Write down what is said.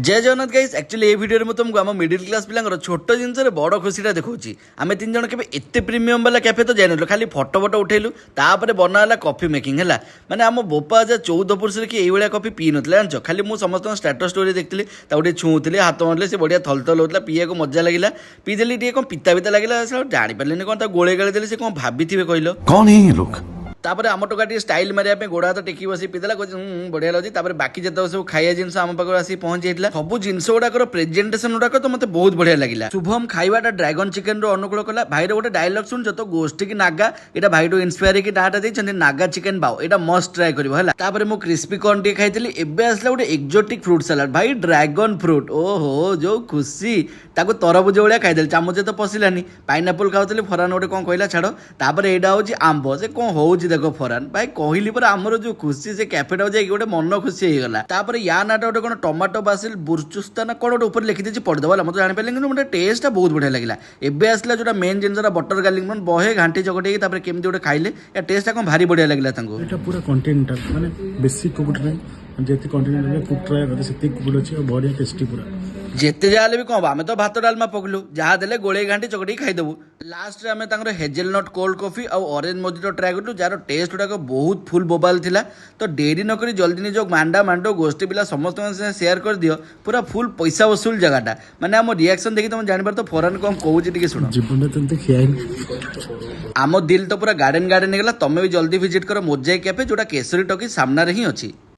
जय Jagannath guys actually ये video में तुमको आम मिडिल क्लास पिला छोट जिनस बड़ खुशी देखा आम तीन जन के एत प्रीमियम वाला कैफे तो जाइन खाली फटो फटो उठेलु तापर बनाला कॉफी मेकिंग है मैंने आम बोपा आज 14 पुरुष कि ये कॉफी पी ना जान खाली मुझे समस्त स्टेटस स्टोरी देखी गोटे छुँली हाथ मारे से बढ़िया थल थल होता पीए को मजा लगे पीदेली टे कौन पिता पिता लगे जापारे कौन गोले गाड़ी देली से कौन भाभी कहल कौन है ये लोग। तापर आम टोका स्टाइल मारे गोड़ हाथ टेकी बस पीदेला बढ़िया लगे बाकी जितने सब खाଇବା जिन आम पाखे आसी पहुंची जाता सब जिनस गुड़ाक प्रेजेंटेशन गुड़ाक तो मतलब बहुत बढ़िया लगे शुभम खाइबाटा ड्रैगन चिकेन अनुकूल कला भाई गोटे डायलॉग शुण तो गोष्ठी की नागा यहाँ भाई इन्स्पायर की नाटा देखते नागा चिकेन बाओ यहाँ मस्ट ट्राए कर मु क्रिस्पी कॉर्न टे खाई एवं आसला गोटे एक्जोटिक फ्रूट सलाड भाई ड्रैगन फ्रूट ओहो जो खुशी ताको तरबुज भाया खाईदे चामच तो पशिलानी पाइनापल खाऊली फरान गोटे कौन कहला छाड़ तापर यहाँ हूँ आंब से कौन हो देखो फरान भाई कहली पर आमर जो खुशी से कैफेटा जाए गोटे मन खुशी हो गला या नाटा गोटे कौन टमाटो बासिल बुर्चुस्ता ना कौन गोटे ऊपर लिखी पढ़देव मतलब जापारे कि मतलब टेस्ट बहुत बढ़िया लगे एवं आसला जो मेन जिन बटर गार्लिक मन बहे घाटी चकटे केमी गोटे खाइले या टेस्ट कौन भारी बढ़िया लगे पूरा कंटेन्ट माने बेसिक कुकुट जेती कंटेन्ट कुक ट्राए करते सेती कुकुट अछि और बढ़िया टेस्टी पूरा जेते जाले भी कौन आम तो भात डालमा पकलु जहाँ देले गोले घाटी चकटी खाईदेबू लास्ट रे आम हेजेलनट कोल्ड कॉफी और ऑरेंज मोजिटो ट्राए कलु जार टेस्ट गुड़ाक बहुत फुल बोबाल थिला तो डेरी नक जल्दी निज मांडा मांडो गोष्ठी पिला समस्त शेयर कर दियो पूरा फुल पैसा वसूल जगहटा माने आम रिएक्शन देखी तुम जान तो फॉरेन कौन कहूँ शुण जीवन तंते खियाई आम दिल तो पूरा गार्डन गार्डन गला तमें भी जल्दी विजिट कर मोजाइक कैफे जोटा केसरी टॉकी सामने ही अच्छी।